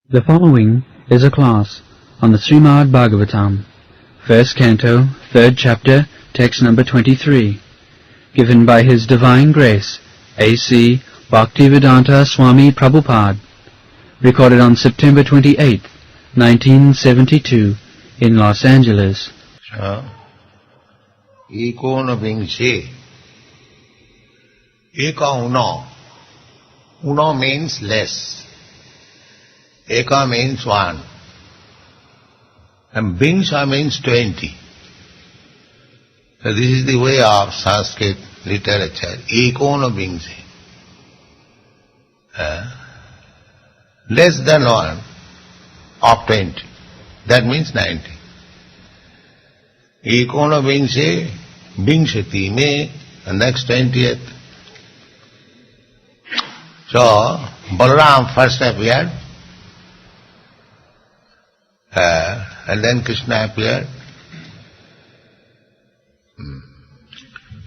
The following is a class on the Srimad Bhagavatam, first canto, third chapter, text number 23, given by His Divine Grace, A.C. Bhaktivedanta Swami Prabhupada, recorded on September 28, 1972, in Los Angeles. Ikonovingshe. Eka uno. Uno means less. Eka means one. And Vingsha means 20. So this is the way of Sanskrit literature. Ikonovingshe. Less than one of 20. That means 90. Ikonovingshe, Vingshati me, and next 20th. So, Balarama first appeared, and then Krsna appeared.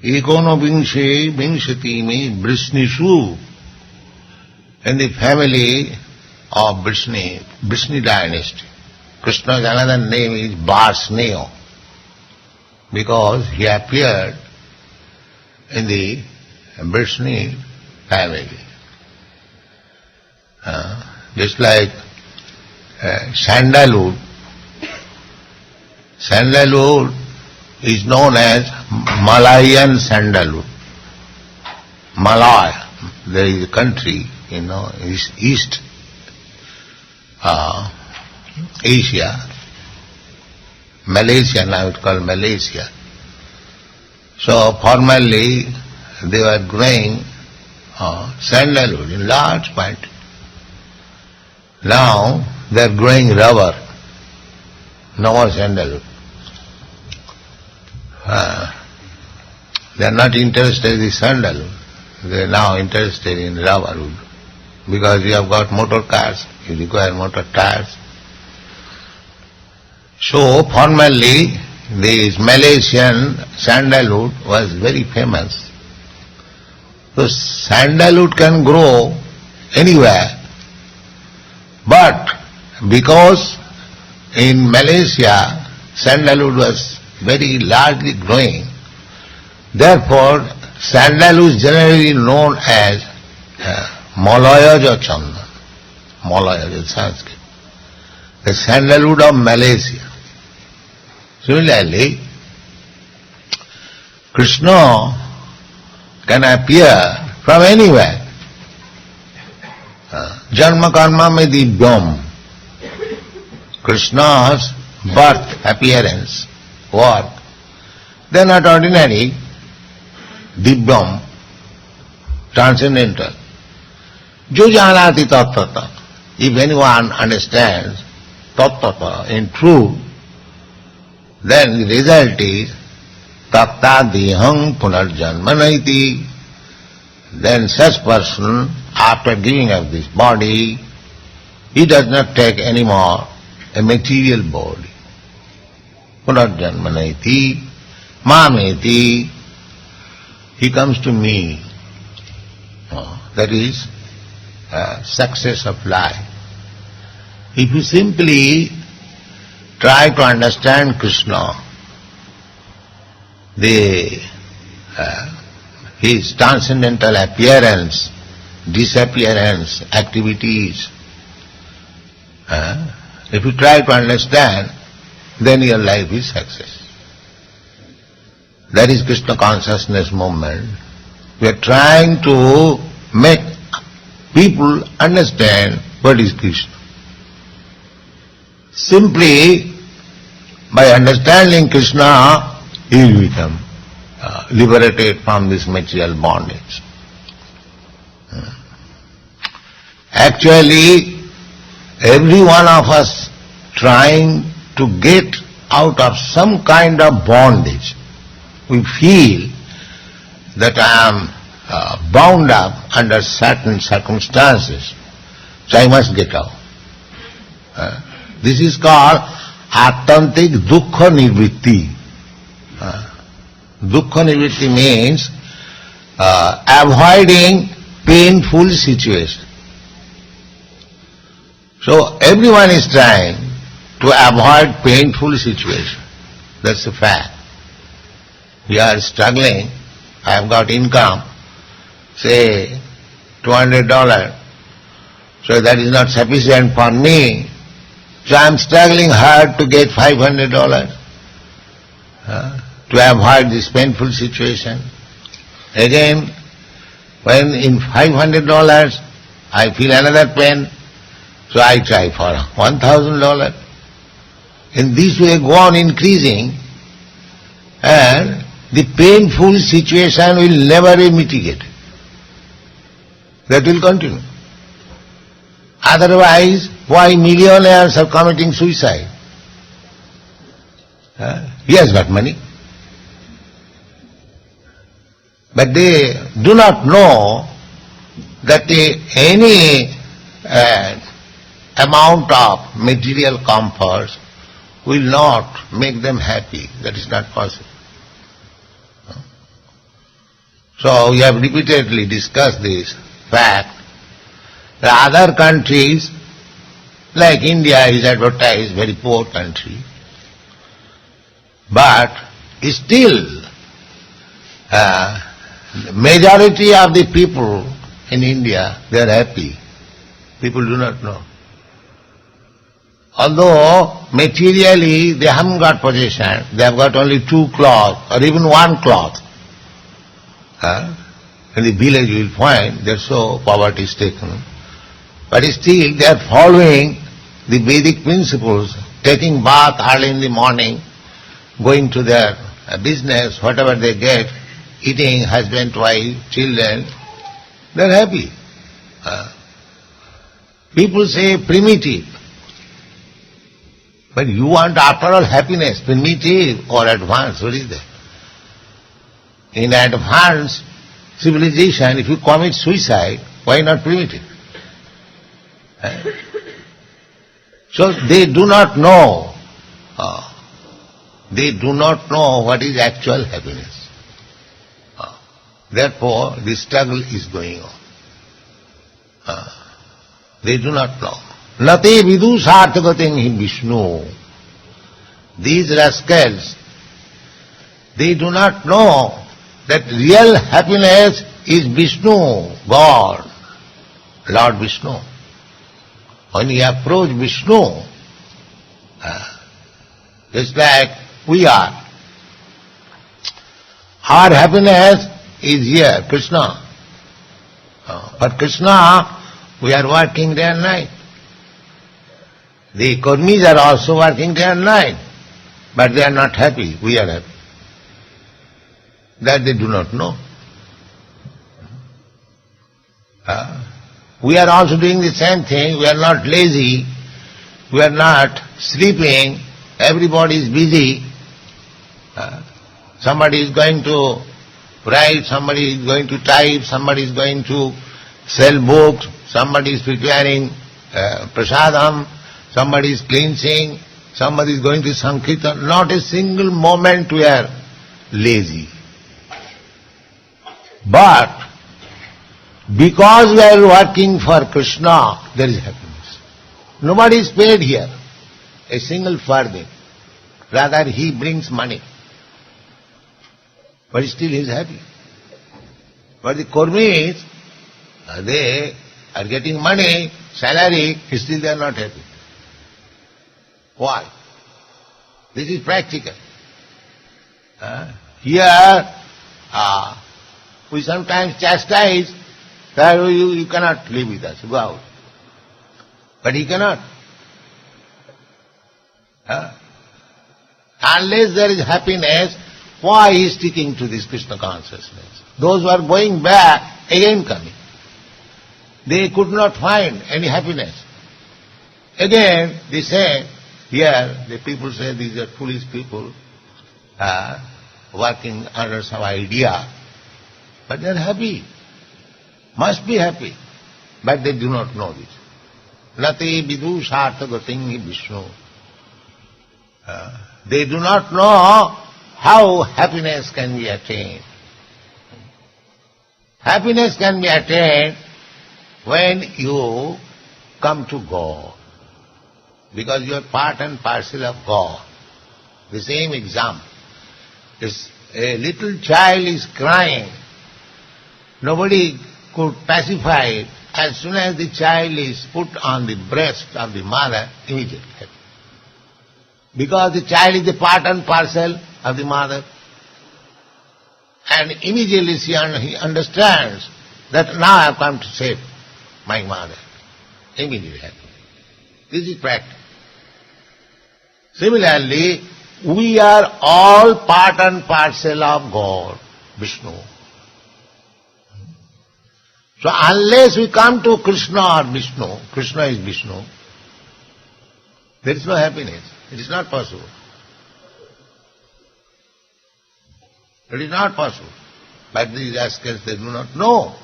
Ikonovingshe, Vingshati me, Vrsnishu, in the family of Vrsni dynasty. Krishna's another name is Vrsni, because he appeared in the Vrsni family. Just like sandalwood. Sandalwood is known as Malayan sandalwood. Malaya, there is a country, East Asia, Malaysia, now it's called Malaysia. So formerly they were growing sandalwood in large quantity. Now they are growing rubber, no more sandalwood. They are not interested in sandalwood, they are now interested in rubber wood. Because you have got motor cars, you require motor tires. So formerly this Malaysian sandalwood was very famous. So sandalwood can grow anywhere, but because in Malaysia sandalwood was very largely growing, therefore sandalwood is generally known as Malayaja Chandan. Malayaja is Sanskrit. The sandalwood of Malaysia. Similarly, Krsna can appear from anywhere. Janma karma me divyam. Krishna's birth, appearance, work, they are not ordinary. Divyam, transcendental. Jo janati tattata. If anyone understands tattata in truth, then the result is tatta dihang punarjanmanaiti. Then such person, after giving up this body, he does not take any more a material body. Punarjanmanaiti, mameti, he comes to me. That is success of life. If you simply try to understand Krishna, his transcendental appearance, disappearance, activities, if you try to understand, then your life is success. That is Krishna consciousness movement. We are trying to make people understand what is Krishna. Simply by understanding Krishna, he will become liberated from this material bondage. Actually, every one of us trying to get out of some kind of bondage. We feel that I am bound up under certain circumstances, so I must get out. This is called Attantik Dukkha Nivritti. Dukkha Nivritti means avoiding painful situation. So everyone is trying to avoid painful situation. That's a fact. We are struggling. I have got income, say $200. So that is not sufficient for me. So I am struggling hard to get $500 to avoid this painful situation. Again, when in $500 I feel another pain, so I try for $1,000. In this way go on increasing, and the painful situation will never be mitigated. That will continue. Otherwise, why millionaires are committing suicide? He has got money. But they do not know that any amount of material comforts will not make them happy. That is not possible. So we have repeatedly discussed this fact. The other countries, like India is advertised very poor country, but still majority of the people in India, they are happy. People do not know. Although materially they haven't got possession, they have got only 2 cloths or even 1 cloth. In the village you will find they are so poverty stricken. But still they are following the Vedic principles, taking bath early in the morning, going to their business, whatever they get, eating, husband, wife, children, they are happy. People say primitive. But you want after all happiness, primitive or advanced, what is that? In advanced civilization, if you commit suicide, why not primitive? So they do not know. They do not know what is actual happiness. Therefore, the struggle is going on. They do not know. Nate vidu sarthagating hi Vishnu. These rascals, they do not know that real happiness is Vishnu, God, Lord Vishnu. When you approach Vishnu, just like we are, our happiness is here, Krsna. For Krsna, we are working day and night. The Karmis are also working day and night, but they are not happy, we are happy. That they do not know. We are also doing the same thing, we are not lazy, we are not sleeping, everybody is busy. Somebody is going to write, somebody is going to type, somebody is going to sell books, somebody is preparing prasadam, somebody is cleansing, somebody is going to Sankirtan. Not a single moment we are lazy. But because we are working for Krsna, there is happiness. Nobody is paid here a single farthing. Rather he brings money. But still he is happy. But the Kurmis, they are getting money, salary, still they are not happy. Why? This is practical. Here, we sometimes chastise that you cannot live with us, go out. But he cannot. Unless there is happiness, why he is sticking to this Krishna consciousness? Those who are going back, again coming. They could not find any happiness. Again, they say, here, the people say these are foolish people, working under some idea. But they are happy. Must be happy. But they do not know this. Nate vidu sarthagating Vishnu. They do not know how happiness can be attained. Happiness can be attained when you come to God. because you are part and parcel of God. The same example. If a little child is crying, nobody could pacify it. As soon as the child is put on the breast of the mother, immediately happy. Because the child is the part and parcel of the mother. And immediately he understands that now I have come to save my mother. Immediately happy. This is practice. Similarly, we are all part and parcel of God, Vishnu. So unless we come to Krsna or Vishnu, Krsna is Vishnu, there is no happiness. It is not possible. It is not possible. But these rascals, they do not know.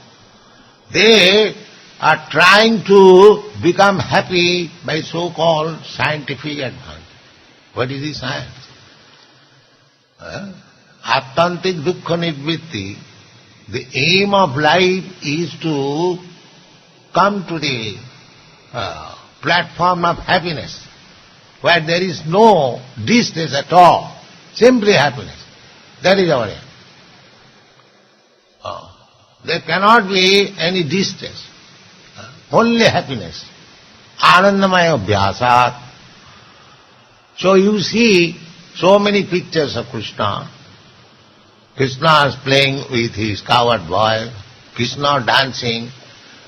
They are trying to become happy by so-called scientific advance. What is the science? Attantik dukkha nivritti. The aim of life is to come to the platform of happiness, where there is no distress at all, simply happiness. That is our aim. There cannot be any distress, only happiness. Anandamaya abhyasat. So you see so many pictures of Krishna. Krishna is playing with his cowherd boy, Krishna dancing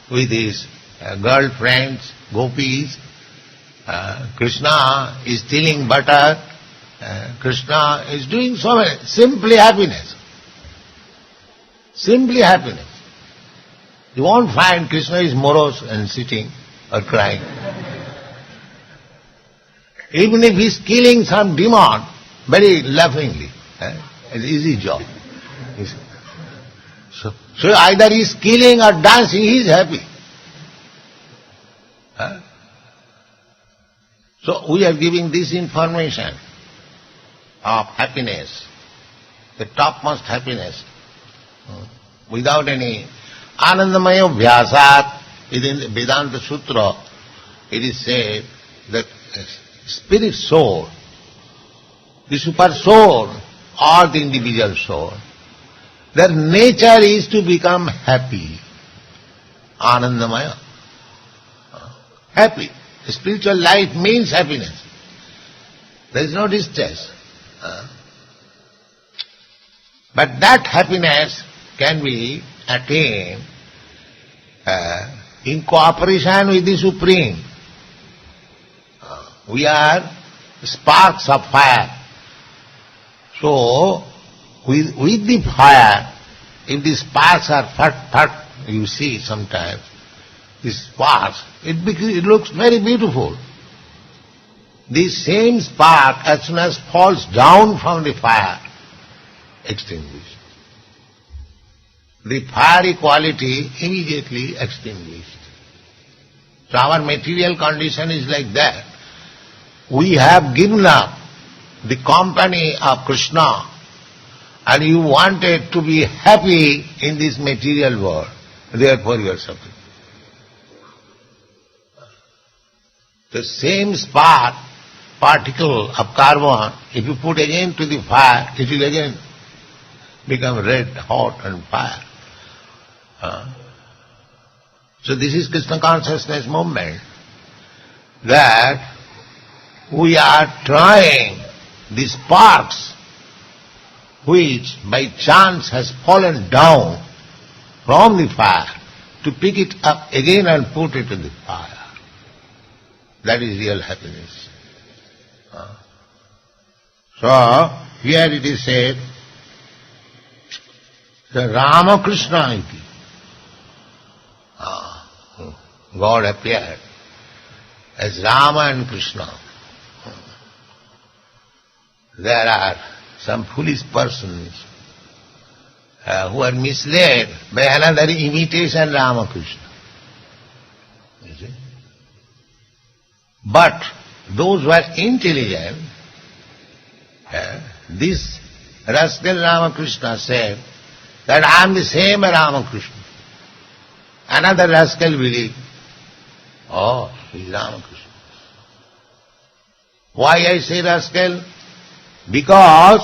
with his girlfriends, gopis, Krishna is stealing butter, Krishna is doing so many, simply happiness. Simply happiness. You won't find Krishna is morose and sitting or crying. Even if he is killing some demon, very laughingly, it's an easy job. So either he is killing or dancing, he is happy. So we are giving this information of happiness, the topmost happiness, without any Anandamaya Vyasat. In the Vedanta Sutra, it is said that spirit soul, the super soul or the individual soul, their nature is to become happy. Anandamaya. Happy. Spiritual life means happiness. There is no distress. But that happiness can be attained in cooperation with the Supreme. We are sparks of fire. So, with the fire, if the sparks are fat, you see sometimes, the sparks, it looks very beautiful. The same spark, as soon as falls down from the fire, extinguished. The fiery quality immediately extinguished. So our material condition is like that. We have given up the company of Krishna, and you wanted to be happy in this material world. Therefore you are suffering. The same spark, particle of carbon, if you put again to the fire, it will again become red, hot and fire. So this is Krishna consciousness movement, that we are trying the sparks which by chance has fallen down from the fire to pick it up again and put it in the fire. That is real happiness. So here it is said, the Rama Krishna iti. God appeared as Rama and Krishna. There are some foolish persons who are misled by another imitation Ramakrishna. You see? But those who are intelligent, this rascal Ramakrishna said that I am the same Ramakrishna. Another rascal believed, oh, he is Ramakrishna. Why I say rascal? Because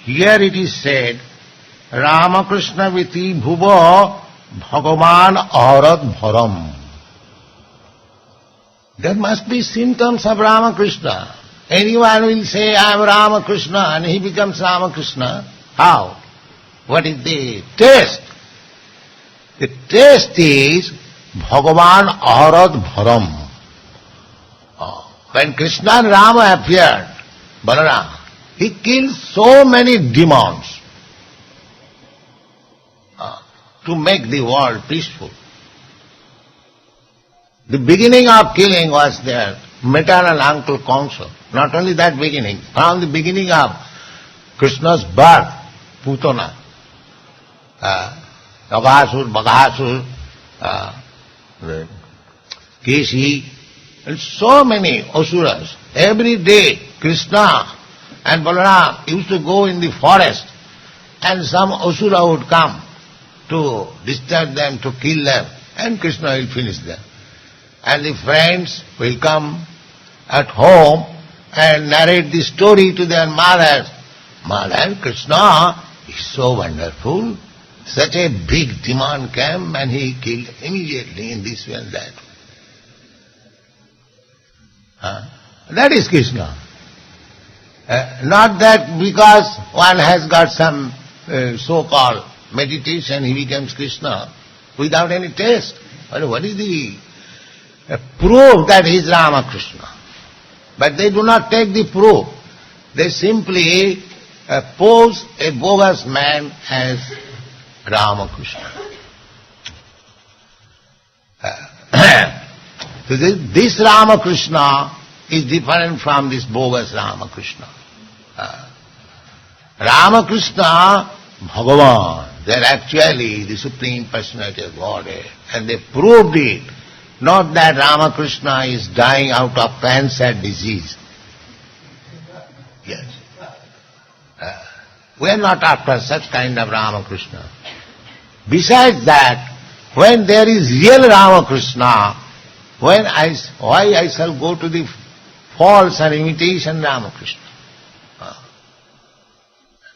here it is said, Ramakrishna viti bhuva bhagavan aharat bharam. There must be symptoms of Ramakrishna. Anyone will say, I am Ramakrishna, and he becomes Ramakrishna. How? What is the taste? The taste is Bhagavan aharat bharam. When Krishna and Rama appeared, Balarama, he killed so many demons to make the world peaceful. The beginning of killing was their maternal uncle Kamsa. Not only that beginning, from the beginning of Krishna's birth, Putana, Nagasur, Baghasur, Keshi, and so many asuras. Every day Krishna and Balarama used to go in the forest, and some asura would come to disturb them, to kill them, and Krishna will finish them. And the friends will come at home and narrate the story to their mothers. Mother, Krishna is so wonderful. Such a big demon came and he killed immediately in this way and that way. That is Krishna. Not that because one has got some so-called meditation, he becomes Krishna without any taste. What is the proof that he is Ramakrishna? But they do not take the proof. They simply pose a bogus man as Ramakrishna. So this Ramakrishna is different from this bogus Ramakrishna. Ramakrishna, Bhagavan, they are actually the Supreme Personality of Godhead, and they proved it. Not that Ramakrishna is dying out of cancer disease. Yes. We are not after such kind of Ramakrishna. Besides that, when there is real Ramakrishna, why I shall go to the false or imitation Ramakrishna?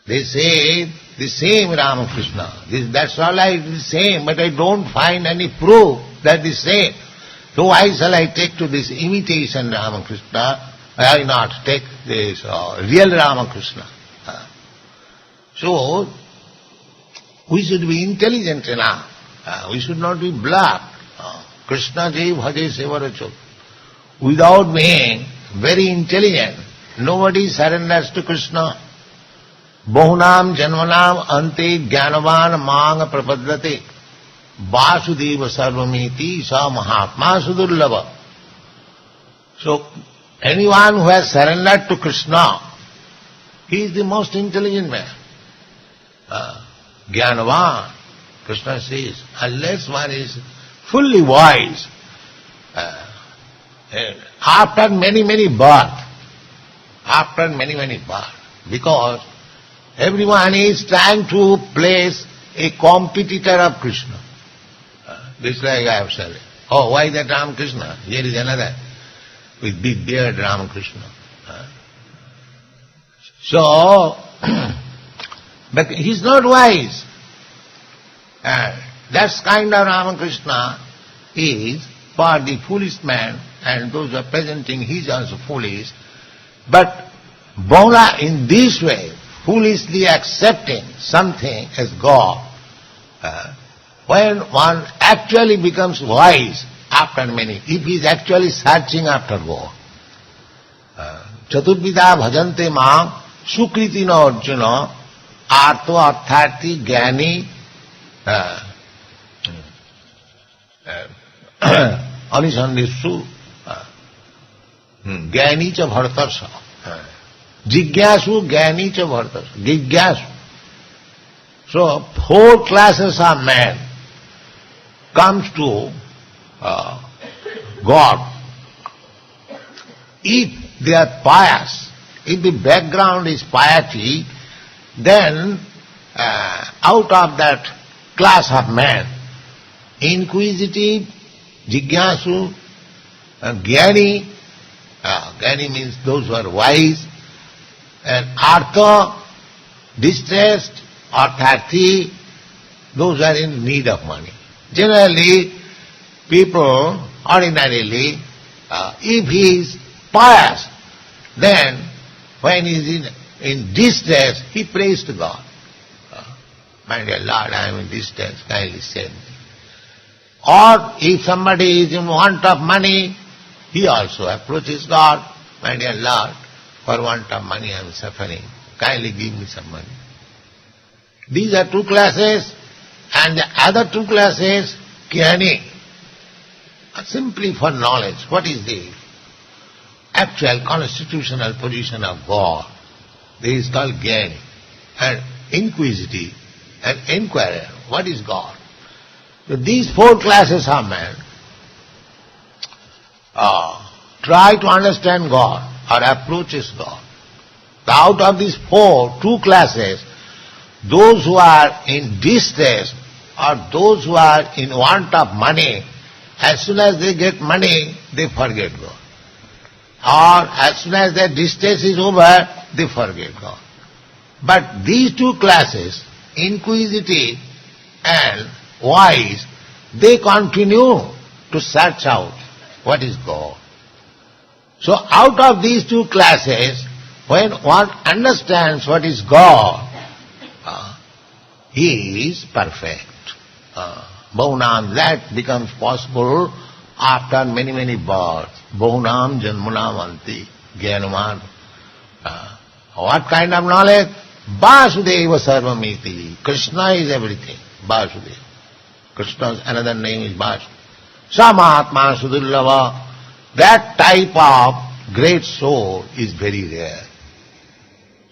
They say the same Ramakrishna. That's all the same, but I don't find any proof that the same. So why shall I take to this imitation Ramakrishna? Why not take this real Ramakrishna? So, we should be intelligent enough. We should not be black. Krishna Jai Bhaje Sevarachok. Without being very intelligent, nobody surrenders to Krishna. Bahunam janmanam ante jnanavan mang prapadrate. Vasudeva sarvamiti sa mahatma sudurlava. So, anyone who has surrendered to Krishna, he is the most intelligent man. Jnanavan, Krishna says, unless one is fully wise, after many births, because everyone is trying to place a competitor of Krishna. This like I have said. Oh, why that Ramakrishna? Here is another with big beard Ramakrishna. So, but he is not wise. That kind of Ramakrishna is for the foolish man, and those who are presenting he is also foolish. But Baula in this way, foolishly accepting something as God, when one actually becomes wise after many, if he is actually searching after God. Chaturvida bhajante maam sukriti na arjuna arto arthati jnani anisandeshu jnani cha bhartarsa jigyasu jnani cha bhartarsa jigyasu. So 4 classes of men comes to God. If they are pious, if the background is piety, then out of that class of men, inquisitive, jigyasu, jnani, Jnani means those who are wise, and artha, distressed, artharthi, those who are in need of money. Generally, people, ordinarily, if he is pious, then when he is in distress, he prays to God. My dear Lord, I am in distress, kindly save me. Or if somebody is in want of money, he also approaches God. My dear Lord, for want of money I am suffering, kindly give me some money. These are two classes, and the other two classes, jnani, simply for knowledge. What is the actual constitutional position of God? This is called jnani. And inquisitive, and inquirer, what is God? So these four classes of men try to understand God or approaches God. So out of these four, two classes, those who are in distress or those who are in want of money, as soon as they get money, they forget God. Or as soon as their distress is over, they forget God. But these two classes, inquisitive and wise, they continue to search out what is God. So out of these two classes, when one understands what is God, he is perfect. Bahunam, that becomes possible after many, many births. Bahunam janmunam anti jnanaman. What kind of knowledge? Vasudeva sarvamiti. Krsna is everything. Vasudeva. Krishna's another name is Vasudeva. Samahatma sudullava. That type of great soul is very rare.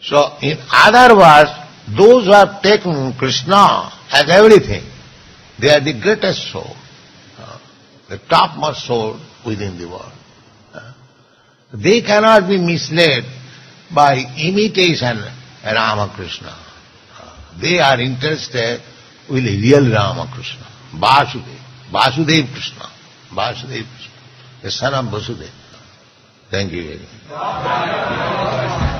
So in other words, those who have taken Krishna as everything, they are the greatest soul, the topmost soul within the world. They cannot be misled by imitation Ramakrishna. They are interested with the real Ramakrishna, Vasudev Krishna, the son of Vasudeva. Thank you very much.